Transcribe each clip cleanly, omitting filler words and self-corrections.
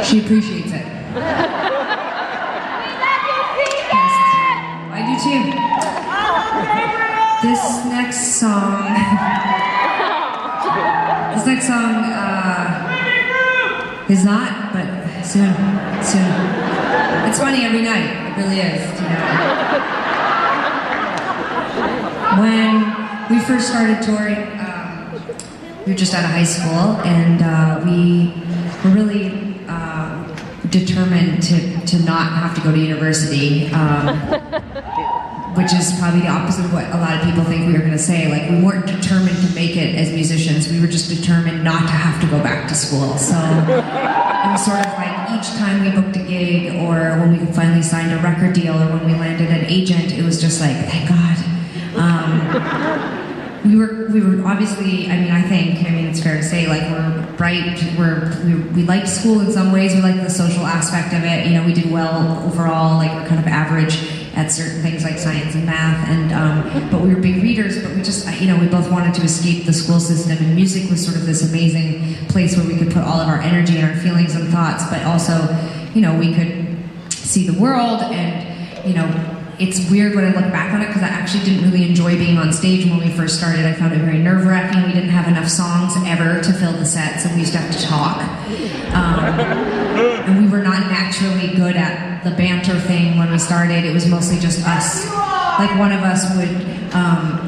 She appreciates it. Yes, I do too. This next song is not, but soon. It's funny every night, it really is, you know. When we first started touring, we were just out of high school, and we were really determined to not have to go to university, which is probably the opposite of what a lot of people think we were going to say. Like, we weren't determined to make it as musicians, we were just determined not to have to go back to school. So it was sort of like each time we booked a gig, or when we finally signed a record deal, or when we landed an agent, it was just like, thank God. We were obviously, I mean, it's fair to say, like, we're bright, we liked school in some ways, we liked the social aspect of it, you know, we did well overall, like, we're kind of average at certain things like science and math, and, but we were big readers, but we just, you know, we both wanted to escape the school system, and music was sort of this amazing place where we could put all of our energy and our feelings and thoughts, but also, you know, we could see the world, and, you know, it's weird when I look back on it, because I actually didn't really enjoy being on stage when we first started. I found it very nerve-wracking. We didn't have enough songs ever to fill the set, so we used to have to talk. And we were not naturally good at the banter thing when we started. It was mostly just us. Like, one of us would,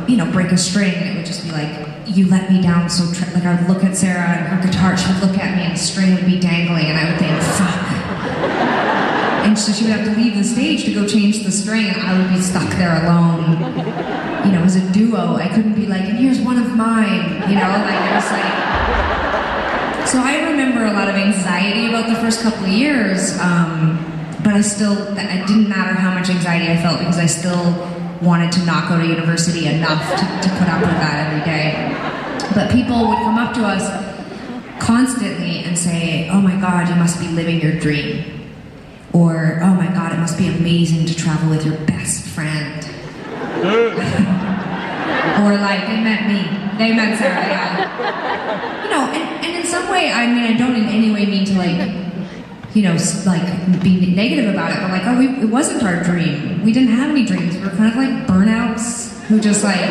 you know, break a string, and it would just be like, you let me down so... Like, I would look at Sarah, and her guitar, she would look at me, and the string would be dangling, and I would think, fuck. And so she would have to leave the stage to go change the string, and I would be stuck there alone. You know, as a duo, I couldn't be like, and here's one of mine, you know, like, it was like... So I remember a lot of anxiety about the first couple of years, but it didn't matter how much anxiety I felt, because I still wanted to not go to university enough to put up with that every day. But people would come up to us constantly and say, oh my God, you must be living your dream. Or, oh my God, it must be amazing to travel with your best friend. Or like, they meant me. They meant Sarah, yeah. You know, and in some way, I mean, I don't in any way mean to, like, you know, like, be negative about it, but like, oh, it wasn't our dream. We didn't have any dreams. We were kind of like burnouts who just like,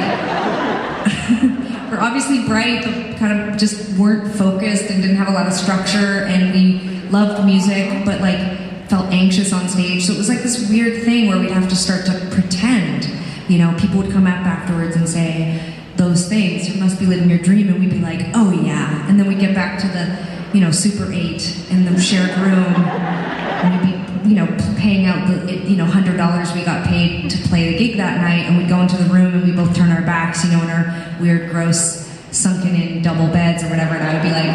were obviously bright, but kind of just weren't focused and didn't have a lot of structure, and we loved music, but like, felt anxious on stage. So it was like this weird thing where we'd have to start to pretend. You know, people would come up afterwards and say those things, you must be living your dream, and we'd be like, oh yeah. And then we'd get back to the, you know, Super 8 in the shared room, and we'd be, you know, paying out the, you know, $100 we got paid to play the gig that night, and we'd go into the room and we'd both turn our backs, you know, in our weird, gross, sunken in double beds or whatever, and I would be like,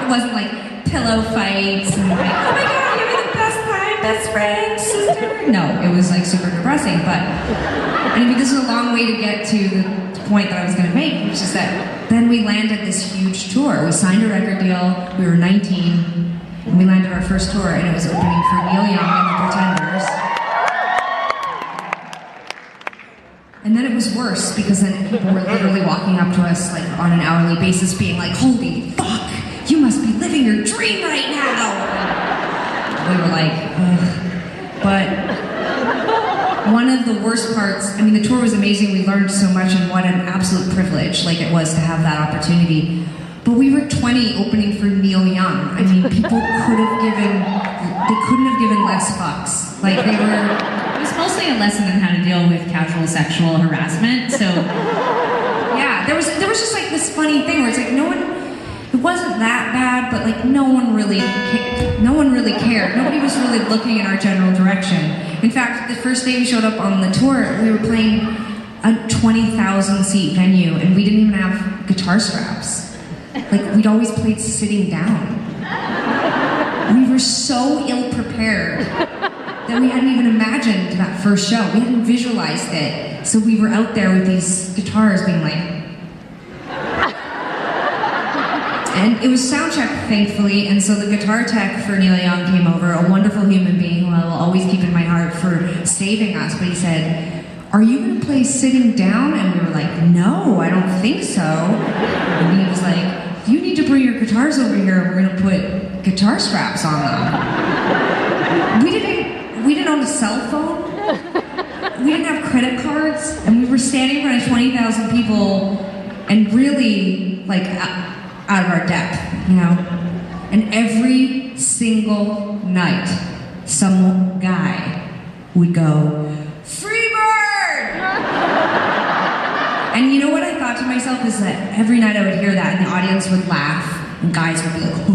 it wasn't like pillow fights and like, oh my God, you're the best time, best friend, sister. No, it was like super depressing, but I mean, this is a long way to get to the point that I was going to make, which is that then we landed this huge tour. We signed a record deal, we were 19, and we landed our first tour, and it was opening for Neil Young and the Pretenders. And then it was worse, because then people were literally walking up to us like on an hourly basis being like, holy fuck, you must be living your dream right now! And we were like, ugh. But one of the worst parts, I mean, the tour was amazing, we learned so much, and what an absolute privilege like it was to have that opportunity. But we were 20 opening for Neil Young. I mean, people couldn't have given less fucks. Like, they were... It was mostly a lesson in how to deal with casual sexual harassment, so... Yeah, there was just like this funny thing where it's like, no one... It wasn't that bad, but like no one really cared. Nobody was really looking in our general direction. In fact, the first day we showed up on the tour, we were playing a 20,000 seat venue, and we didn't even have guitar straps. Like, we'd always played sitting down. We were so ill-prepared that we hadn't even imagined that first show. We hadn't visualized it. So we were out there with these guitars being like... And it was soundcheck, thankfully, and so the guitar tech for Neil Young came over, a wonderful human being who I will always keep in my heart for saving us, but he said, are you gonna play sitting down? And we were like, no, I don't think so. And he was like, you need to bring your guitars over here. We're gonna put guitar straps on them. We didn't own a cell phone. We didn't have credit cards, and we were standing in front of 20,000 people and really like out of our depth, you know? And every single night, some guy would go, Freebird! And you know what I thought to myself is that every night I would hear that and the audience would laugh and guys would be like,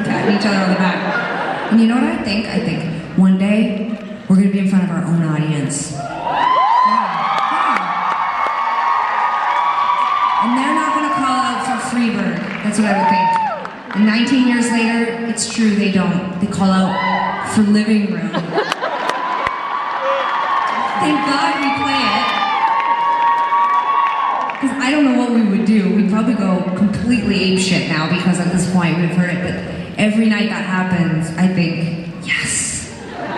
patting each other on the back. And you know what I think? I think one day we're gonna be in front of our own audience. And they're not gonna call out for Freebird. That's what I would think. And 19 years later, it's true, they don't. They call out for Living Room. Thank God we play it. Because I don't know what we would do. We'd probably go completely apeshit now because at this point we've heard it. But every night that happens, I think, yes,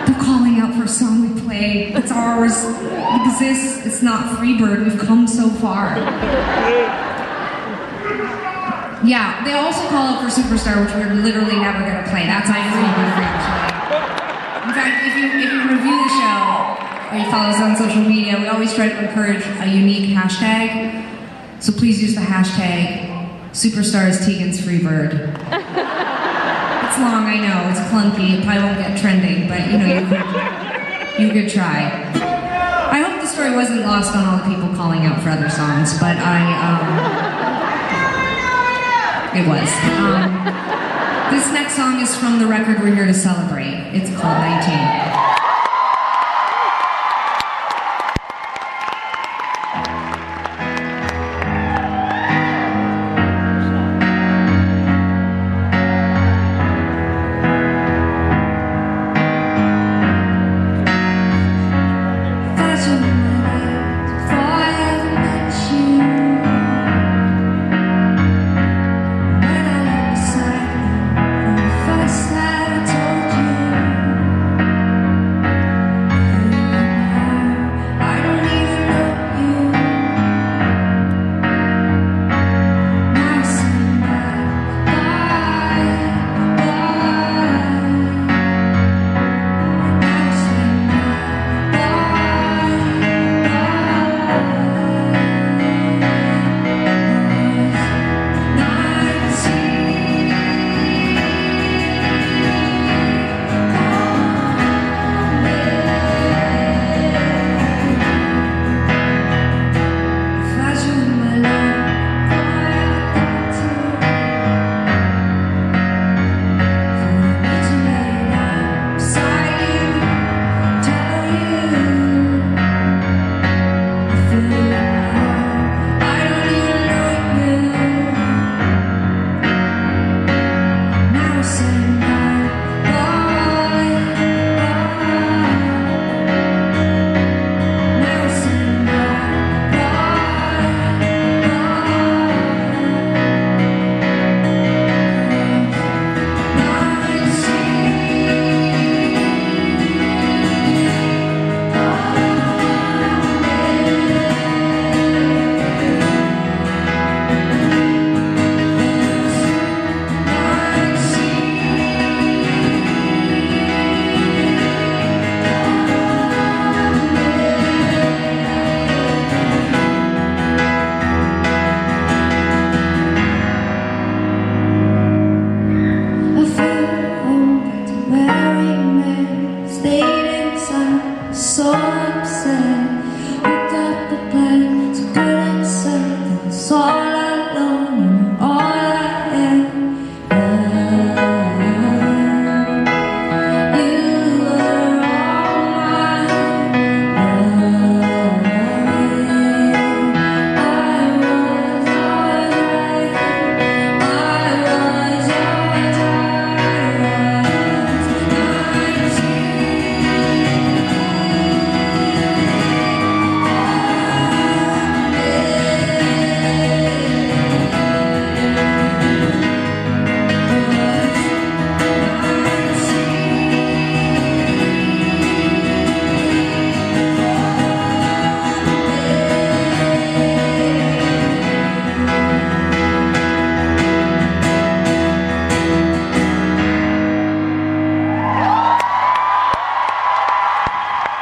they're calling out for a song we play. It's ours. It exists. It's not Freebird. We've come so far. Yeah, they also call out for Superstar, which we're literally never going to play. That's my Freebird actually. In fact, if you review the show, or you follow us on social media, we always try to encourage a unique hashtag. So please use the hashtag Superstars Tegan's Freebird. It's long, I know, it's clunky, it probably won't get trending, but you know, you could try. I hope the story wasn't lost on all the people calling out for other songs, but it was. This next song is from the record We're Here to Celebrate. It's called 19.